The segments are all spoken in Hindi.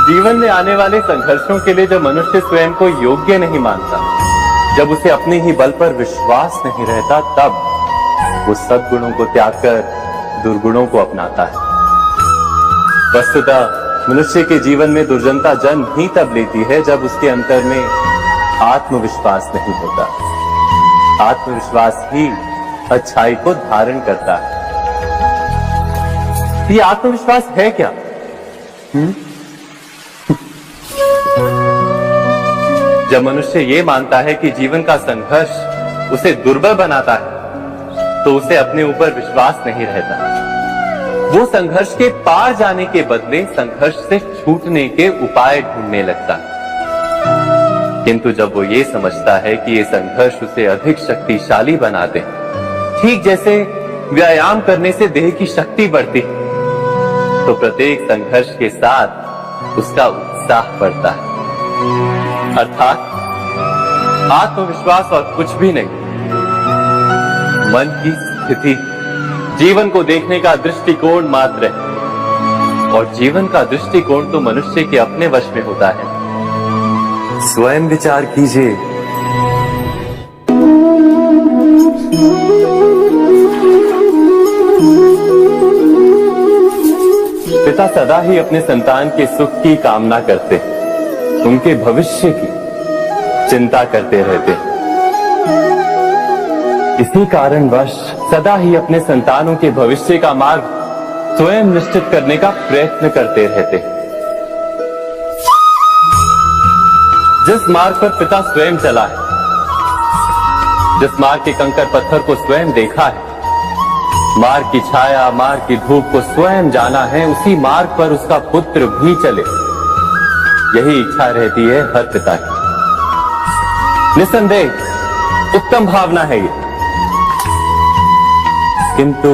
जीवन में आने वाले संघर्षों के लिए जब मनुष्य स्वयं को योग्य नहीं मानता, जब उसे अपने ही बल पर विश्वास नहीं रहता, तब वो सद्गुणों को त्याग कर दुर्गुणों को अपनाता है। वस्तुतः मनुष्य के जीवन में दुर्जनता जन्म ही तब लेती है जब उसके अंतर में आत्मविश्वास नहीं होता। आत्मविश्वास ही अच्छाई को धारण करता है। ये आत्मविश्वास है क्या? जब मनुष्य ये मानता है कि जीवन का संघर्ष उसे दुर्बल बनाता है, तो उसे अपने ऊपर विश्वास नहीं रहता। वो संघर्ष के पार जाने के बदले संघर्ष से छूटने के उपाय ढूंढने लगता है। किंतु जब वो ये समझता है कि ये संघर्ष उसे अधिक शक्तिशाली बनाते, ठीक जैसे व्यायाम करने से देह की शक्ति बढ़ती, तो प्रत्येक संघर्ष के साथ उसका उत्साह बढ़ता है। अर्थात आत्मविश्वास और कुछ भी नहीं, मन की स्थिति, जीवन को देखने का दृष्टिकोण मात्र है। और जीवन का दृष्टिकोण तो मनुष्य के अपने वश में होता है। स्वयं विचार कीजिए। पिता सदा ही अपने संतान के सुख की कामना करते, उनके भविष्य की चिंता करते रहते। इसी कारणवश सदा ही अपने संतानों के भविष्य का मार्ग स्वयं निश्चित करने का प्रयत्न करते रहते। जिस मार्ग पर पिता स्वयं चला है, जिस मार्ग के कंकर पत्थर को स्वयं देखा है, मार्ग की छाया, मार्ग की धूप को स्वयं जाना है, उसी मार्ग पर उसका पुत्र भी चले, यही इच्छा रहती है हर पिता की। निसंदेह उत्तम भावना है ये। किंतु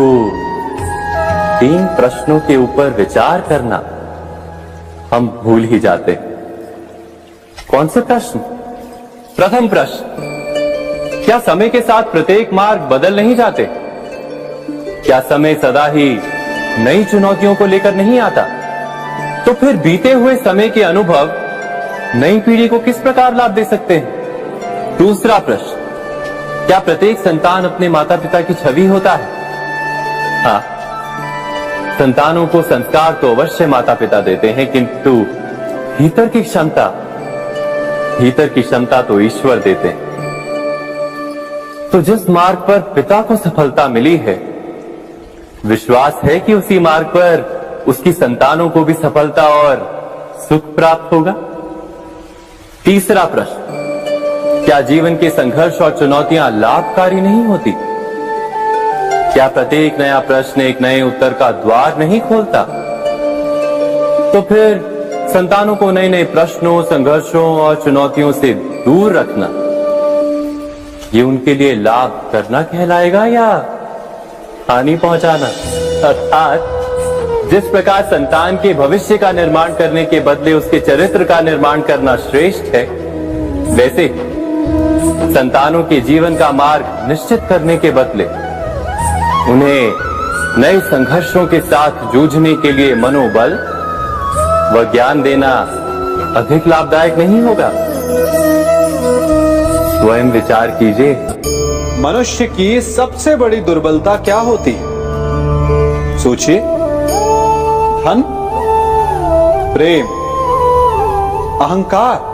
3 प्रश्नों के ऊपर विचार करना हम भूल ही जाते। कौन से प्रश्न? प्रथम प्रश्न, क्या समय के साथ प्रत्येक मार्ग बदल नहीं जाते? क्या समय सदा ही नई चुनौतियों को लेकर नहीं आता? तो फिर बीते हुए समय के अनुभव नई पीढ़ी को किस प्रकार लाभ दे सकते हैं? दूसरा प्रश्न, क्या प्रत्येक संतान अपने माता पिता की छवि होता है? हाँ, संतानों को संस्कार तो अवश्य माता पिता देते हैं, किंतु भीतर की क्षमता तो ईश्वर देते हैं। तो जिस मार्ग पर पिता को सफलता मिली है, विश्वास है कि उसी मार्ग पर उसकी संतानों को भी सफलता और सुख प्राप्त होगा। तीसरा प्रश्न, क्या जीवन के संघर्ष और चुनौतियां लाभकारी नहीं होती? क्या प्रत्येक नया प्रश्न एक नए उत्तर का द्वार नहीं खोलता? तो फिर संतानों को नए नए प्रश्नों, संघर्षों और चुनौतियों से दूर रखना, ये उनके लिए लाभ करना कहलाएगा या हानि पहुंचाना? अर्थात जिस प्रकार संतान के भविष्य का निर्माण करने के बदले उसके चरित्र का निर्माण करना श्रेष्ठ है, वैसे संतानों के जीवन का मार्ग निश्चित करने के बदले उन्हें नए संघर्षों के साथ जूझने के लिए मनोबल व ज्ञान देना अधिक लाभदायक नहीं होगा? स्वयं विचार कीजिए। मनुष्य की सबसे बड़ी दुर्बलता क्या होती है? सोचिए। धन, प्रेम, अहंकार।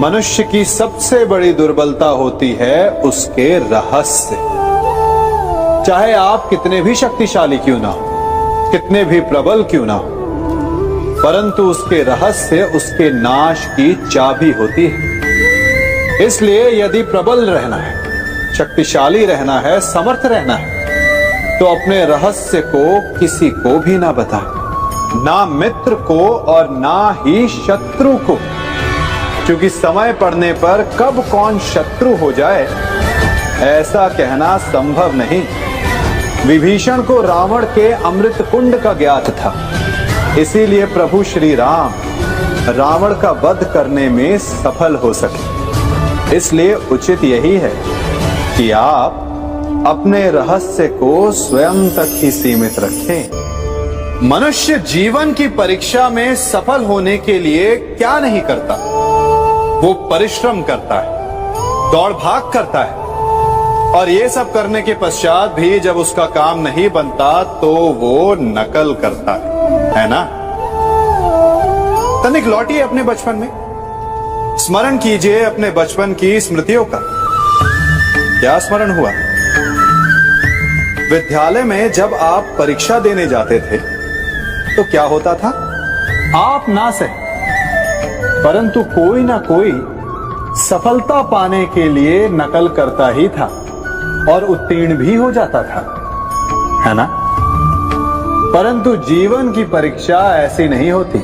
मनुष्य की सबसे बड़ी दुर्बलता होती है उसके रहस्य। चाहे आप कितने भी शक्तिशाली क्यों ना हो, कितने भी प्रबल क्यों ना हो, परंतु उसके रहस्य उसके नाश की चाबी होती है। इसलिए यदि प्रबल रहना है, शक्तिशाली रहना है, समर्थ रहना है, तो अपने रहस्य को किसी को भी ना बताए, ना मित्र को और ना ही शत्रु को, क्योंकि समय पड़ने पर कब कौन शत्रु हो जाए ऐसा कहना संभव नहीं। विभीषण को रावण के अमृत कुंड का ज्ञात था, इसीलिए प्रभु श्री राम रावण का वध करने में सफल हो सके। इसलिए उचित यही है कि आप अपने रहस्य को स्वयं तक ही सीमित रखें, मनुष्य जीवन की परीक्षा में सफल होने के लिए क्या नहीं करता? वो परिश्रम करता है, दौड़ भाग करता है, और ये सब करने के पश्चात भी जब उसका काम नहीं बनता तो वो नकल करता है ना? तनिक लौटिए अपने बचपन में, स्मरण कीजिए अपने बचपन की स्मृतियों का। क्या स्मरण हुआ? विद्यालय में जब आप परीक्षा देने जाते थे तो क्या होता था? आप ना सही परंतु कोई ना कोई सफलता पाने के लिए नकल करता ही था और उत्तीर्ण भी हो जाता था, है ना? परंतु जीवन की परीक्षा ऐसी नहीं होती।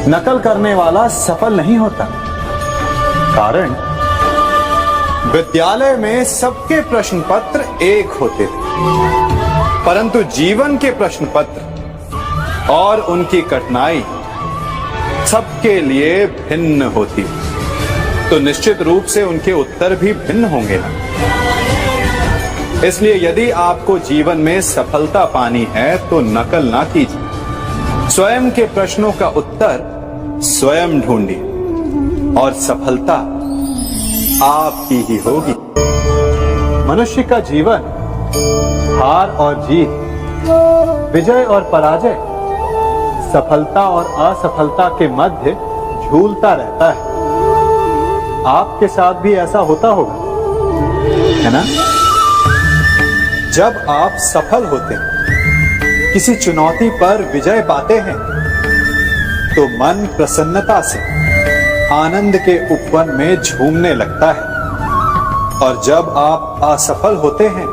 नकल करने वाला सफल नहीं होता। कारण विद्यालय में सबके प्रश्न पत्र एक होते थे, परंतु जीवन के प्रश्न पत्र और उनकी कठिनाई सबके लिए भिन्न होती, तो निश्चित रूप से उनके उत्तर भी भिन्न होंगे ना। इसलिए यदि आपको जीवन में सफलता पानी है तो नकल ना कीजिए, स्वयं के प्रश्नों का उत्तर स्वयं ढूंढिए और सफलता आपकी ही होगी। मनुष्य का जीवन हार और जीत, विजय और पराजय, सफलता और असफलता के मध्य झूलता रहता है। आपके साथ भी ऐसा होता होगा, है ना? जब आप सफल होते हैं, किसी चुनौती पर विजय पाते हैं, तो मन प्रसन्नता से आनंद के उपवन में झूमने लगता है, और जब आप असफल होते हैं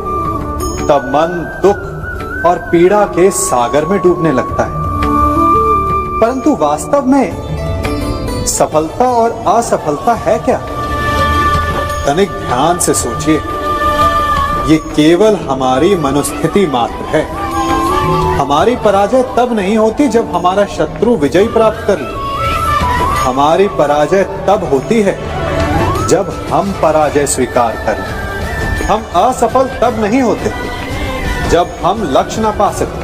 तब मन दुख और पीड़ा के सागर में डूबने लगता है। परंतु वास्तव में सफलता और असफलता है क्या? तनिक ध्यान से सोचिए। ये केवल हमारी मनोस्थिति मात्र है। हमारी पराजय तब नहीं होती जब हमारा शत्रु विजय प्राप्त कर ले। हमारी पराजय तब होती है जब हम पराजय स्वीकार करें। हम असफल तब नहीं होते जब हम लक्ष्य ना पा सके।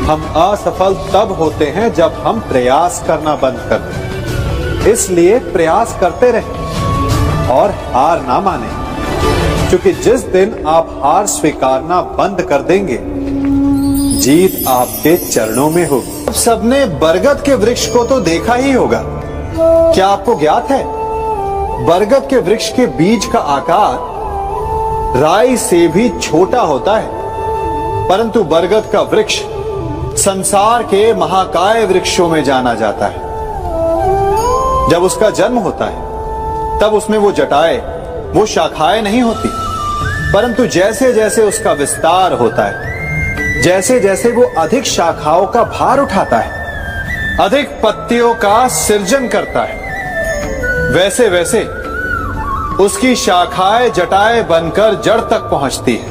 हम असफल तब होते हैं जब हम प्रयास करना बंद कर दें। इसलिए प्रयास करते रहें और हार ना माने, क्योंकि जिस दिन आप हार स्वीकारना बंद कर देंगे, जीत आपके चरणों में होगी। अब सबने बरगद के वृक्ष को तो देखा ही होगा। क्या आपको ज्ञात है बरगद के वृक्ष के बीज का आकार राई से भी छोटा होता है, परंतु बरगद का वृक्ष संसार के महाकाय वृक्षों में जाना जाता है। जब उसका जन्म होता है तब उसमें वो जटाएं, वो शाखाएं नहीं होती, परंतु जैसे जैसे उसका विस्तार होता है, जैसे जैसे वो अधिक शाखाओं का भार उठाता है, अधिक पत्तियों का सृजन करता है, वैसे वैसे उसकी शाखाएं जटाएं बनकर जड़ तक पहुंचती है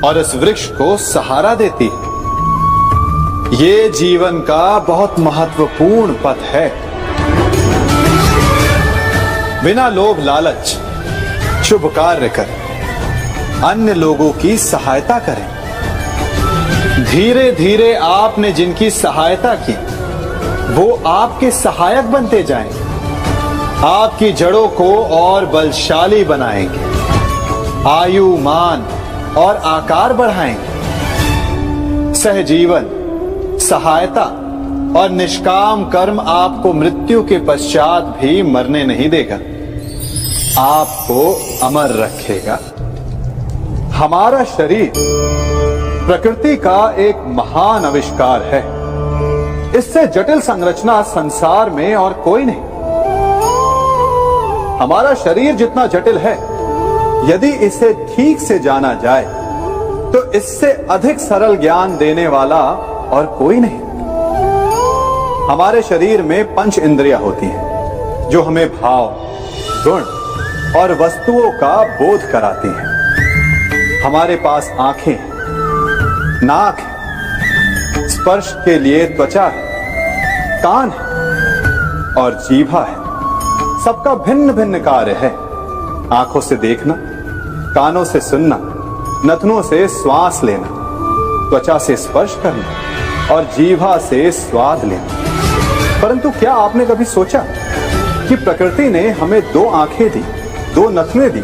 और इस वृक्ष को सहारा देती है। ये जीवन का बहुत महत्वपूर्ण पथ है। बिना लोभ लालच शुभ कार्य करें, अन्य लोगों की सहायता करें। धीरे धीरे आपने जिनकी सहायता की वो आपके सहायक बनते जाएं, आपकी जड़ों को और बलशाली बनाएंगे, आयु मान और आकार बढ़ाएंगे। सहजीवन, सहायता और निष्काम कर्म आपको मृत्यु के पश्चात भी मरने नहीं देगा, आपको अमर रखेगा। हमारा शरीर प्रकृति का एक महान आविष्कार है। इससे जटिल संरचना संसार में और कोई नहीं। हमारा शरीर जितना जटिल है, यदि इसे ठीक से जाना जाए तो इससे अधिक सरल ज्ञान देने वाला और कोई नहीं। हमारे शरीर में पंच इंद्रियां होती हैं जो हमें भाव, गुण और वस्तुओं का बोध कराती हैं। हमारे पास आंखें, नाक है, स्पर्श के लिए त्वचा है, कान है और जीभा है। सबका भिन्न भिन्न कार्य है। आंखों से देखना, कानों से सुनना, नथनों से श्वास लेना, त्वचा से स्पर्श करना और जीवा से स्वाद लेना। परंतु क्या आपने कभी सोचा कि प्रकृति ने हमें 2 आंखें दी, 2 नथुनें दी,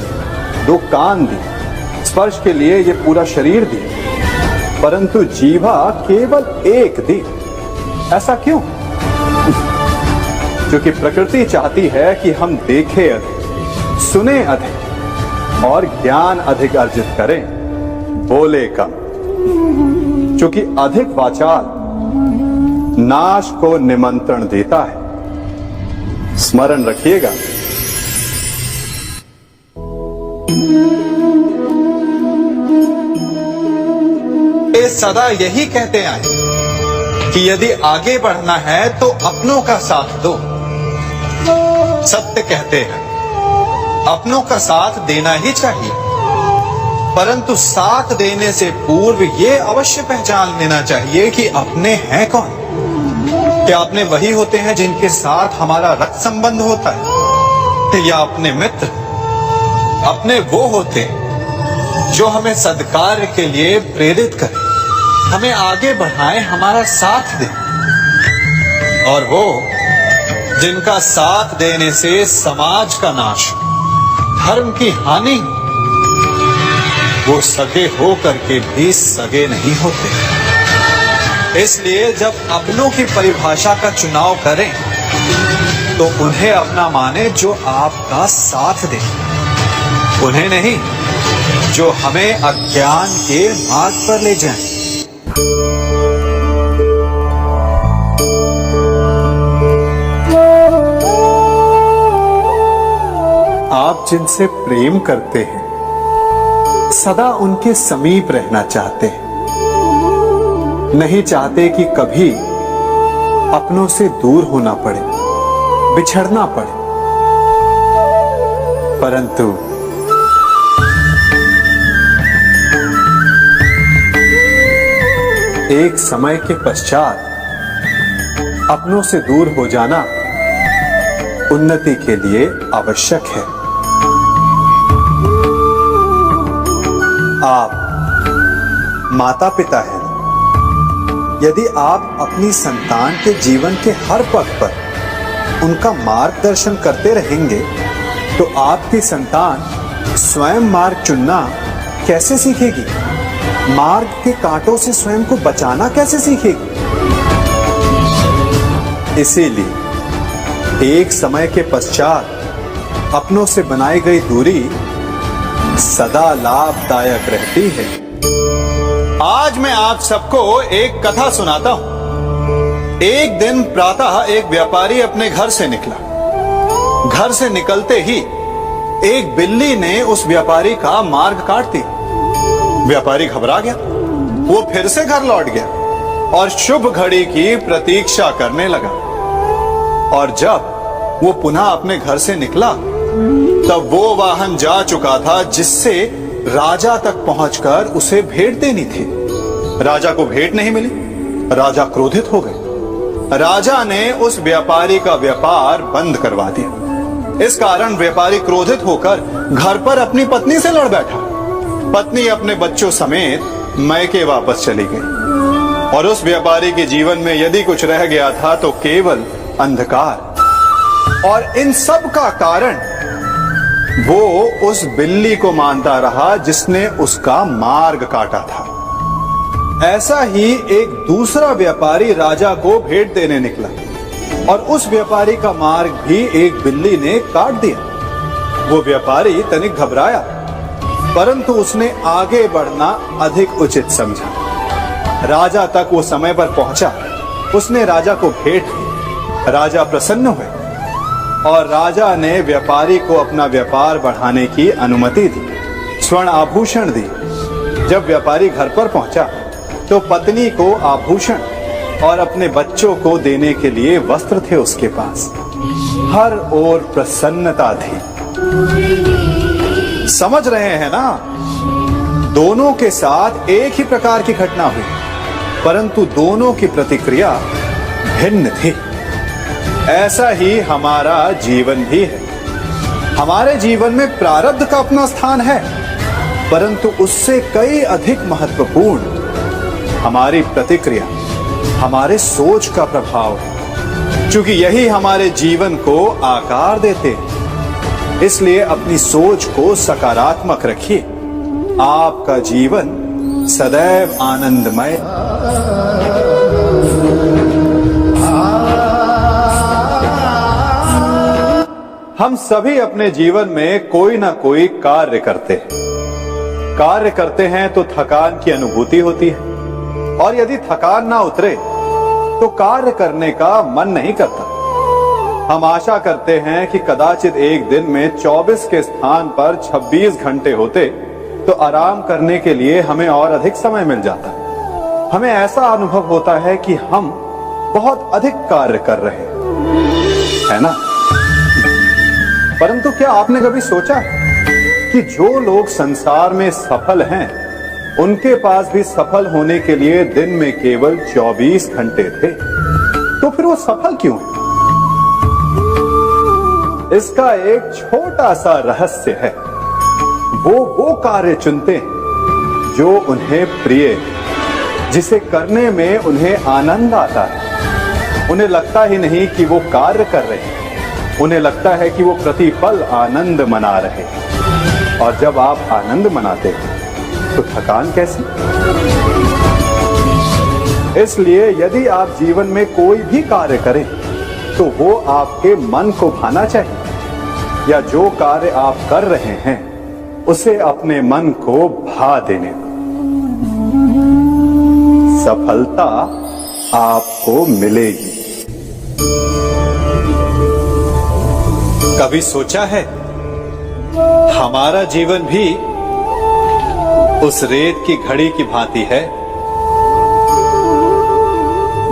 2 कान दी, स्पर्श के लिए ये पूरा शरीर दिया, परंतु जीवा केवल 1 दी। ऐसा क्यों? क्योंकि प्रकृति चाहती है कि हम देखें अधिक, सुने अधिक और ज्ञान अधिक अर्जित करें, बोले कम। क्योंकि अधिक वाचाल नाश को निमंत्रण देता है। स्मरण रखिएगा। ये सदा यही कहते आए कि यदि आगे बढ़ना है तो अपनों का साथ दो। सत्य कहते हैं, अपनों का साथ देना ही चाहिए, परंतु साथ देने से पूर्व ये अवश्य पहचान लेना चाहिए कि अपने हैं कौन। क्या अपने वही होते हैं जिनके साथ हमारा रक्त संबंध होता है, या अपने मित्र? अपने वो होते हैं जो हमें सद्कार्य के लिए प्रेरित करें, हमें आगे बढ़ाएं, हमारा साथ दें। और वो जिनका साथ देने से समाज का नाश, धर्म की हानि, वो सगे हो करके भी सगे नहीं होते। इसलिए जब अपनों की परिभाषा का चुनाव करें तो उन्हें अपना माने जो आपका साथ दे, उन्हें नहीं जो हमें अज्ञान के मार्ग पर ले जाएं। आप जिनसे प्रेम करते हैं सदा उनके समीप रहना चाहते हैं, नहीं चाहते कि कभी अपनों से दूर होना पड़े, बिछड़ना पड़े। परंतु एक समय के पश्चात अपनों से दूर हो जाना उन्नति के लिए आवश्यक है। आप माता पिता हैं। यदि आप अपनी संतान के जीवन के हर पग पर उनका मार्गदर्शन करते रहेंगे तो आपकी संतान स्वयं मार्ग चुनना कैसे सीखेगी? मार्ग के कांटों से स्वयं को बचाना कैसे सीखेगी? इसीलिए एक समय के पश्चात अपनों से बनाई गई दूरी सदा लाभदायक रहती है। आज मैं आप सबको एक कथा सुनाता हूं। एक दिन प्रातः एक व्यापारी अपने घर से निकला। घर से निकलते ही एक बिल्ली ने उस व्यापारी का मार्ग काट दिया। व्यापारी घबरा गया, वो फिर से घर लौट गया और शुभ घड़ी की प्रतीक्षा करने लगा। और जब वो पुनः अपने घर से निकला तब वो वाहन जा चुका था जिससे राजा तक पहुंचकर उसे भेंट देनी थी। राजा को भेंट नहीं मिली। राजा क्रोधित हो गए। राजा ने उस व्यापारी का व्यापार बंद करवा दिया। इस कारण व्यापारी क्रोधित होकर घर पर अपनी पत्नी से लड़ बैठा। पत्नी अपने बच्चों समेत मैके वापस चली गई और उस व्यापारी के जीवन में यदि कुछ रह गया था तो केवल अंधकार। और इन सब का कारण वो उस बिल्ली को मानता रहा जिसने उसका मार्ग काटा था। ऐसा ही एक दूसरा व्यापारी राजा को भेंट देने निकला और उस व्यापारी का मार्ग भी एक बिल्ली ने काट दिया। वो व्यापारी तनिक घबराया, परंतु उसने आगे बढ़ना अधिक उचित समझा। राजा तक वो समय पर पहुंचा। उसने राजा को भेंट दी। राजा प्रसन्न हुए और राजा ने व्यापारी को अपना व्यापार बढ़ाने की अनुमति दी, स्वर्ण आभूषण दी। जब व्यापारी घर पर पहुंचा तो पत्नी को आभूषण और अपने बच्चों को देने के लिए वस्त्र थे उसके पास। हर ओर प्रसन्नता थी। समझ रहे हैं ना? दोनों के साथ एक ही प्रकार की घटना हुई, परंतु दोनों की प्रतिक्रिया भिन्न थी। ऐसा ही हमारा जीवन भी है। हमारे जीवन में प्रारब्ध का अपना स्थान है, परंतु उससे कई अधिक महत्वपूर्ण हमारी प्रतिक्रिया, हमारे सोच का प्रभाव है, क्योंकि यही हमारे जीवन को आकार देते हैं। इसलिए अपनी सोच को सकारात्मक रखिए। आपका जीवन सदैव आनंदमय। हम सभी अपने जीवन में कोई ना कोई कार्य करते हैं तो थकान की अनुभूति होती है, और यदि थकान ना उतरे तो कार्य करने का मन नहीं करता। हम आशा करते हैं कि कदाचित एक दिन में 24 के स्थान पर 26 घंटे होते तो आराम करने के लिए हमें और अधिक समय मिल जाता। हमें ऐसा अनुभव होता है कि हम बहुत अधिक कार्य कर रहे हैं, है ना? परंतु क्या आपने कभी सोचा है कि जो लोग संसार में सफल हैं, उनके पास भी सफल होने के लिए दिन में केवल 24 घंटे थे, तो फिर वो सफल क्यों है? इसका एक छोटा सा रहस्य है। वो कार्य चुनते हैं जो उन्हें प्रिय है, जिसे करने में उन्हें आनंद आता है। उन्हें लगता ही नहीं कि वो कार्य कर रहे हैं, उन्हें लगता है कि वो प्रतिपल आनंद मना रहे हैं। और जब आप आनंद मनाते हैं तो थकान कैसी? इसलिए यदि आप जीवन में कोई भी कार्य करें तो वो आपके मन को भाना चाहिए, या जो कार्य आप कर रहे हैं उसे अपने मन को भा देने दो। सफलता आपको मिलेगी। कभी सोचा है हमारा जीवन भी उस रेत की घड़ी की भांति है?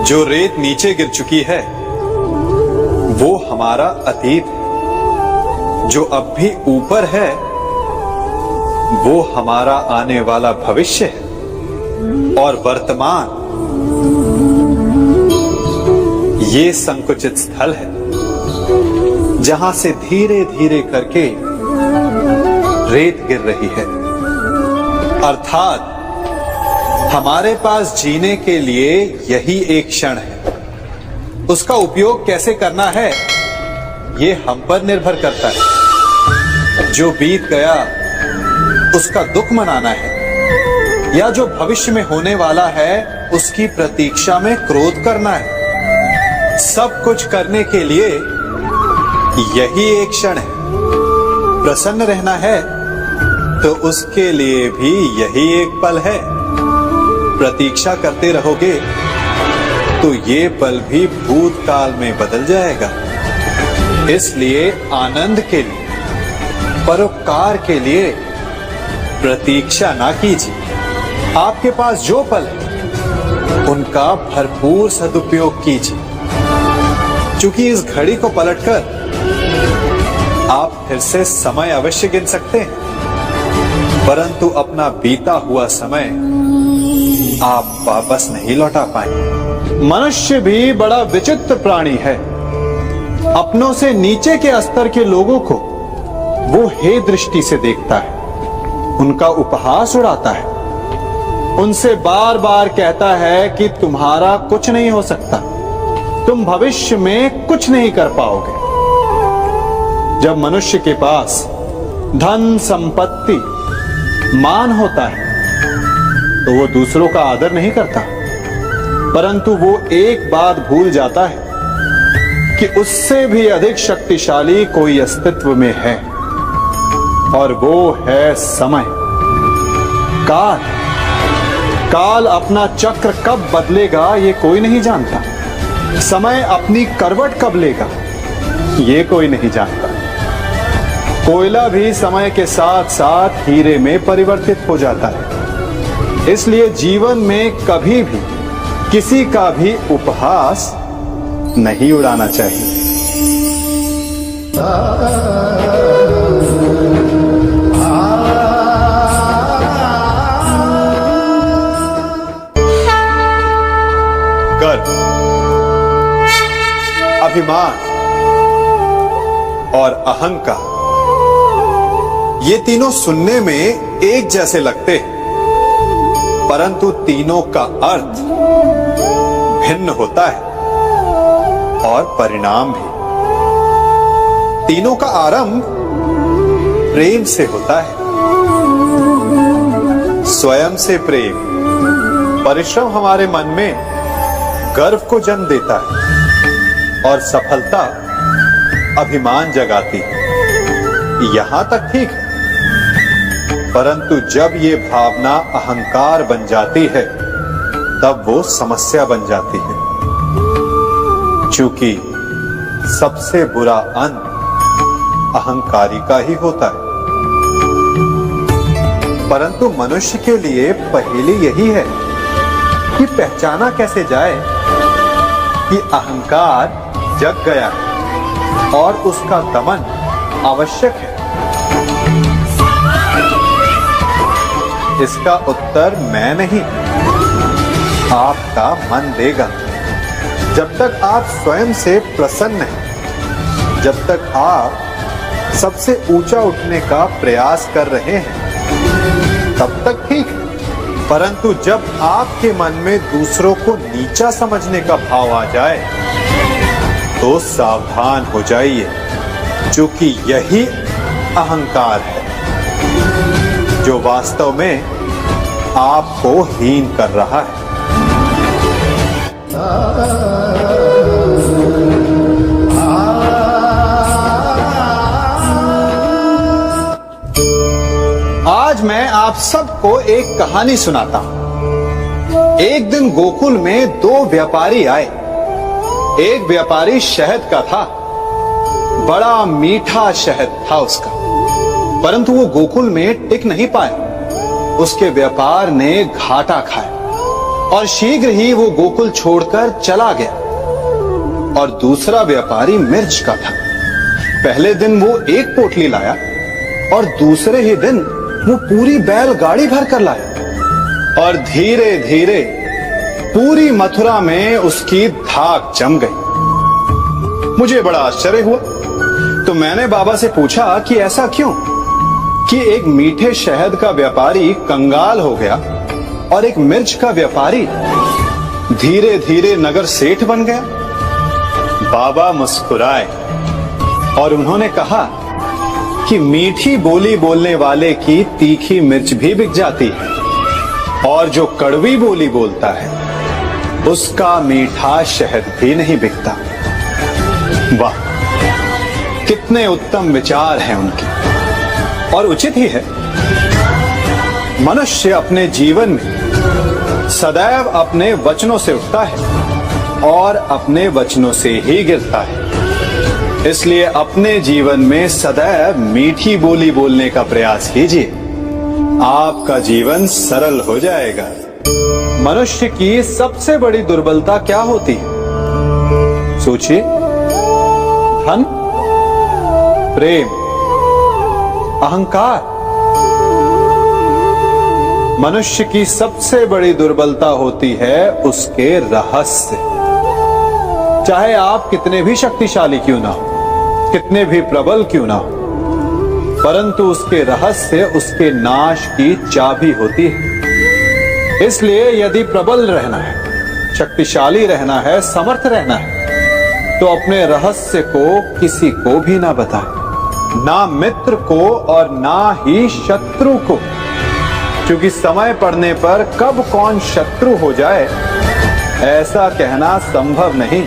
जो रेत नीचे गिर चुकी है वो हमारा अतीत है, जो अब भी ऊपर है वो हमारा आने वाला भविष्य है, और वर्तमान ये संकुचित स्थल है जहां से धीरे धीरे करके रेत गिर रही है। अर्थात हमारे पास जीने के लिए यही एक क्षण है। उसका उपयोग कैसे करना है ये हम पर निर्भर करता है। जो बीत गया उसका दुख मनाना है, या जो भविष्य में होने वाला है उसकी प्रतीक्षा में क्रोध करना है। सब कुछ करने के लिए यही एक क्षण है। प्रसन्न रहना है तो उसके लिए भी यही एक पल है। प्रतीक्षा करते रहोगे तो ये पल भी भूतकाल में बदल जाएगा। इसलिए आनंद के लिए, परोपकार के लिए प्रतीक्षा ना कीजिए। आपके पास जो पल है उनका भरपूर सदुपयोग कीजिए, क्योंकि इस घड़ी को पलटकर आप फिर से समय अवश्य गिन सकते हैं, परंतु अपना बीता हुआ समय आप वापस नहीं लौटा पाएंगे। मनुष्य भी बड़ा विचित्र प्राणी है। अपनों से नीचे के स्तर के लोगों को वो हे दृष्टि से देखता है, उनका उपहास उड़ाता है, उनसे बार बार कहता है कि तुम्हारा कुछ नहीं हो सकता, तुम भविष्य में कुछ नहीं कर पाओगे। जब मनुष्य के पास धन, संपत्ति, मान होता है तो वो दूसरों का आदर नहीं करता, परंतु वो एक बात भूल जाता है कि उससे भी अधिक शक्तिशाली कोई अस्तित्व में है, और वो है समय। काल काल अपना चक्र कब बदलेगा ये कोई नहीं जानता। समय अपनी करवट कब लेगा ये कोई नहीं जानता। कोयला भी समय के साथ साथ हीरे में परिवर्तित हो जाता है। इसलिए जीवन में कभी भी किसी का भी उपहास नहीं उड़ाना चाहिए। गर्व, अभिमान और अहंकार, ये तीनों सुनने में एक जैसे लगते हैं, परंतु तीनों का अर्थ भिन्न होता है और परिणाम भी। तीनों का आरंभ प्रेम से होता है। स्वयं से प्रेम, परिश्रम हमारे मन में गर्व को जन्म देता है और सफलता अभिमान जगाती है। यहां तक ठीक है, परंतु जब ये भावना अहंकार बन जाती है तब वो समस्या बन जाती है, क्योंकि सबसे बुरा अंत अहंकारी का ही होता है। परंतु मनुष्य के लिए पहेली यही है कि पहचाना कैसे जाए कि अहंकार जग गया है और उसका दमन आवश्यक है। इसका उत्तर मैं नहीं, आपका मन देगा। जब तक आप स्वयं से प्रसन्न हैं, जब तक आप सबसे ऊंचा उठने का प्रयास कर रहे हैं, तब तक ठीक है। परंतु जब आपके मन में दूसरों को नीचा समझने का भाव आ जाए तो सावधान हो जाइए, क्योंकि यही अहंकार है जो वास्तव में आपको हीन कर रहा है। आज मैं आप सबको एक कहानी सुनाता हूं। एक दिन गोकुल में दो व्यापारी आए। एक व्यापारी शहद का था, बड़ा मीठा शहद था उसका, परंतु वो गोकुल में टिक नहीं पाया। उसके व्यापार ने घाटा खाया और शीघ्र ही वो गोकुल छोड़कर चला गया। और दूसरा व्यापारी मिर्च का था। पहले दिन वो एक पोटली लाया और दूसरे ही दिन वो पूरी बैलगाड़ी भर कर लाया और धीरे धीरे पूरी मथुरा में उसकी धाक जम गई। मुझे बड़ा आश्चर्य हुआ, तो मैंने बाबा से पूछा कि ऐसा क्यों कि एक मीठे शहद का व्यापारी कंगाल हो गया और एक मिर्च का व्यापारी धीरे धीरे नगर सेठ बन गया। बाबा मुस्कुराए और उन्होंने कहा कि मीठी बोली बोलने वाले की तीखी मिर्च भी बिक जाती है और जो कड़वी बोली बोलता है उसका मीठा शहद भी नहीं बिकता। वाह, कितने उत्तम विचार हैं उनके, और उचित ही है। मनुष्य अपने जीवन में सदैव अपने वचनों से उठता है और अपने वचनों से ही गिरता है। इसलिए अपने जीवन में सदैव मीठी बोली बोलने का प्रयास कीजिए, आपका जीवन सरल हो जाएगा। मनुष्य की सबसे बड़ी दुर्बलता क्या होती है? सोचिए। धन, प्रेम, अहंकार। मनुष्य की सबसे बड़ी दुर्बलता होती है उसके रहस्य। चाहे आप कितने भी शक्तिशाली क्यों ना हो, कितने भी प्रबल क्यों ना हो, परंतु उसके रहस्य उसके नाश की चाबी होती है। इसलिए यदि प्रबल रहना है, शक्तिशाली रहना है, समर्थ रहना है, तो अपने रहस्य को किसी को भी ना बताएं, ना मित्र को और ना ही शत्रु को, क्योंकि समय पड़ने पर कब कौन शत्रु हो जाए ऐसा कहना संभव नहीं।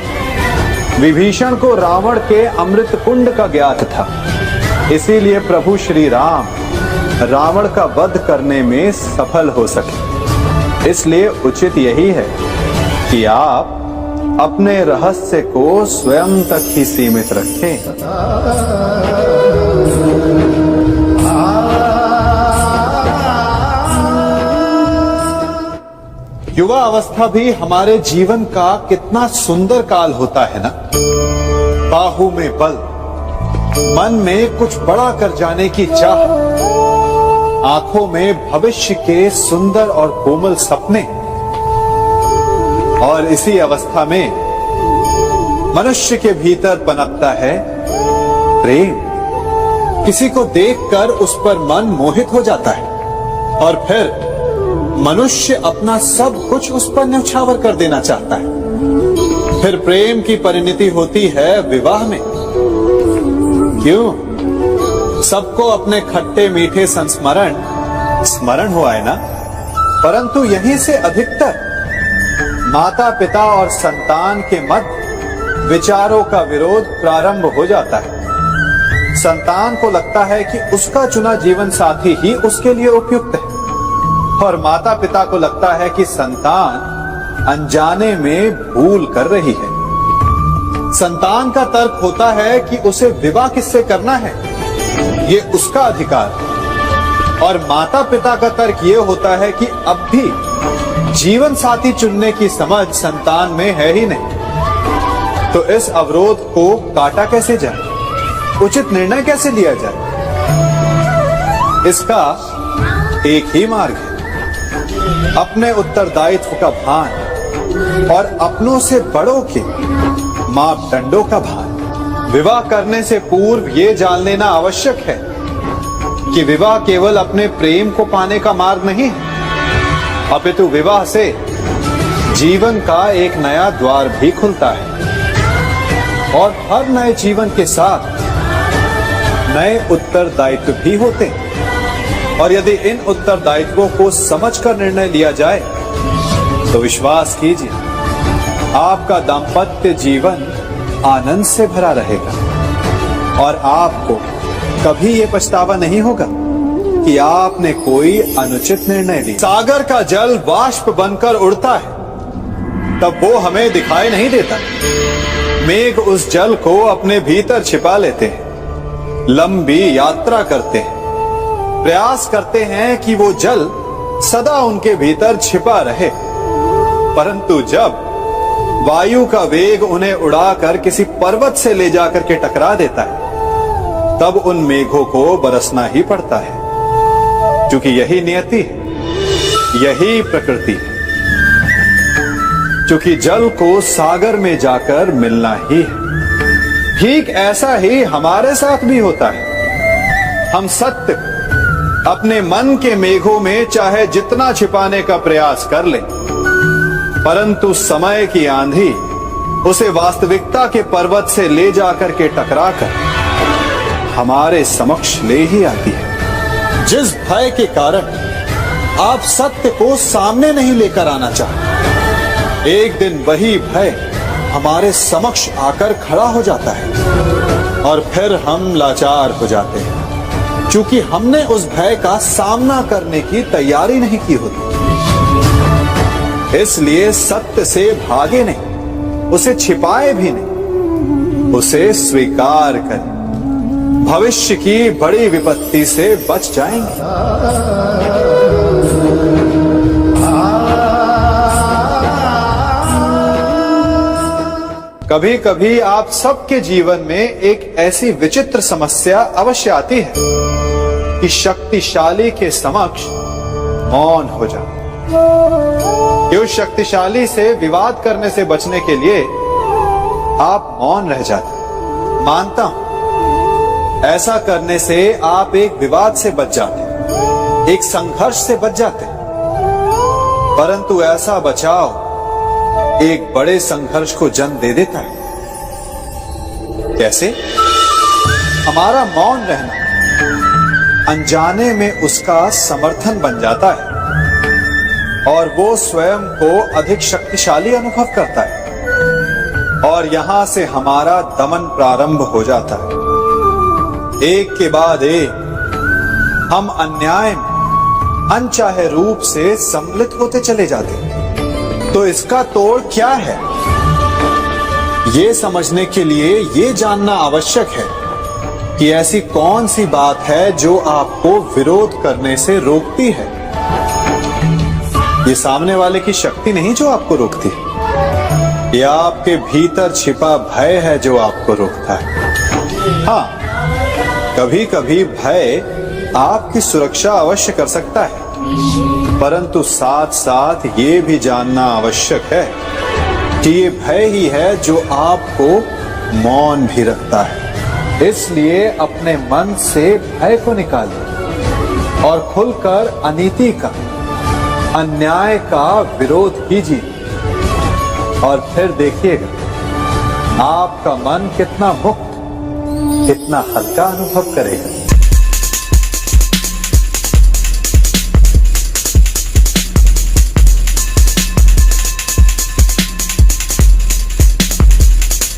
विभीषण को रावण के अमृत कुंड का ज्ञात था, इसीलिए प्रभु श्री राम रावण का वध करने में सफल हो सके। इसलिए उचित यही है कि आप अपने रहस्य को स्वयं तक ही सीमित रखें। युवा अवस्था भी हमारे जीवन का कितना सुंदर काल होता है ना। बाहु में बल, मन में कुछ बड़ा कर जाने की चाह, आंखों में भविष्य के सुंदर और कोमल सपने। और इसी अवस्था में मनुष्य के भीतर पनपता है प्रेम। किसी को देखकर उस पर मन मोहित हो जाता है और फिर मनुष्य अपना सब कुछ उस पर न्यौछावर कर देना चाहता है। फिर प्रेम की परिणति होती है विवाह में। क्यों? सबको अपने खट्टे मीठे संस्मरण स्मरण हुआ है ना, परंतु यहीं से अधिकतर माता पिता और संतान के मध्य विचारों का विरोध प्रारंभ हो जाता है। संतान को लगता है कि उसका चुना जीवन साथी ही उसके लिए उपयुक्त है, और माता पिता को लगता है कि संतान अनजाने में भूल कर रही है। संतान का तर्क होता है कि उसे विवाह किससे करना है, ये उसका अधिकार है, और माता पिता का तर्क ये होता है कि अब भी जीवन साथी चुनने की समझ संतान में है ही नहीं। तो इस अवरोध को काटा कैसे जाए, उचित निर्णय कैसे लिया जाए? इसका एक ही मार्ग है, अपने उत्तरदायित्व का भान और अपनों से बड़ों के मापदंडों का भान। विवाह करने से पूर्व ये जान लेना आवश्यक है कि विवाह केवल अपने प्रेम को पाने का मार्ग नहीं है, अपितु विवाह से जीवन का एक नया द्वार भी खुलता है, और हर नए जीवन के साथ नए उत्तरदायित्व भी होते हैं। और यदि इन उत्तरदायित्वों को समझकर निर्णय लिया जाए तो विश्वास कीजिए, आपका दाम्पत्य जीवन आनंद से भरा रहेगा, और आपको कभी ये पछतावा नहीं होगा कि आपने कोई अनुचित निर्णय लिया। सागर का जल वाष्प बनकर उड़ता है, तब वो हमें दिखाई नहीं देता। मेघ उस जल को अपने भीतर छिपा लेते हैं, लंबी यात्रा करते हैं, प्रयास करते हैं कि वो जल सदा उनके भीतर छिपा रहे, परंतु जब वायु का वेग उन्हें उड़ाकर किसी पर्वत से ले जाकर के टकरा देता है, तब उन मेघों को बरसना ही पड़ता है, क्योंकि यही नियति है, यही प्रकृति है। क्योंकि जल को सागर में जाकर मिलना ही है। ठीक ऐसा ही हमारे साथ भी होता है। हम सत्य अपने मन के मेघों में चाहे जितना छिपाने का प्रयास कर लें, परंतु समय की आंधी उसे वास्तविकता के पर्वत से ले जाकर के टकराकर हमारे समक्ष ले ही आती है। जिस भय के कारण आप सत्य को सामने नहीं लेकर आना चाहते, एक दिन वही भय हमारे समक्ष आकर खड़ा हो जाता है, और फिर हम लाचार हो जाते हैं, क्योंकि हमने उस भय का सामना करने की तैयारी नहीं की होती। इसलिए सत्य से भागे नहीं, उसे छिपाए भी नहीं, उसे स्वीकार करें। भविष्य की बड़ी विपत्ति से बच जाएंगे। कभी कभी आप सबके जीवन में एक ऐसी विचित्र समस्या अवश्य आती है कि शक्तिशाली के समक्ष मौन हो जाओ। उस शक्तिशाली से विवाद करने से बचने के लिए आप मौन रह जाते। मानता हूं, ऐसा करने से आप एक विवाद से बच जाते, एक संघर्ष से बच जाते, परंतु ऐसा बचाव एक बड़े संघर्ष को जन्म दे देता है। कैसे? हमारा मौन रहना अनजाने में उसका समर्थन बन जाता है, और वो स्वयं को अधिक शक्तिशाली अनुभव करता है, और यहां से हमारा दमन प्रारंभ हो जाता है। एक के बाद एक हम अन्याय में अनचाहे रूप से सम्मिलित होते चले जाते हैं। तो इसका तोड़ क्या है, ये समझने के लिए ये जानना आवश्यक है कि ऐसी कौन सी बात है जो आपको विरोध करने से रोकती है। ये सामने वाले की शक्ति नहीं जो आपको रोकती है, ये आपके भीतर छिपा भय है जो आपको रोकता है। हाँ, कभी कभी भय आपकी सुरक्षा अवश्य कर सकता है, परंतु साथ साथ ये भी जानना आवश्यक है कि ये भय ही है जो आपको मौन भी रखता है। इसलिए अपने मन से भय को निकालिए और खुलकर अनीति का, अन्याय का विरोध कीजिए, और फिर देखिएगा आपका मन कितना मुक्त, कितना हल्का अनुभव करेगा।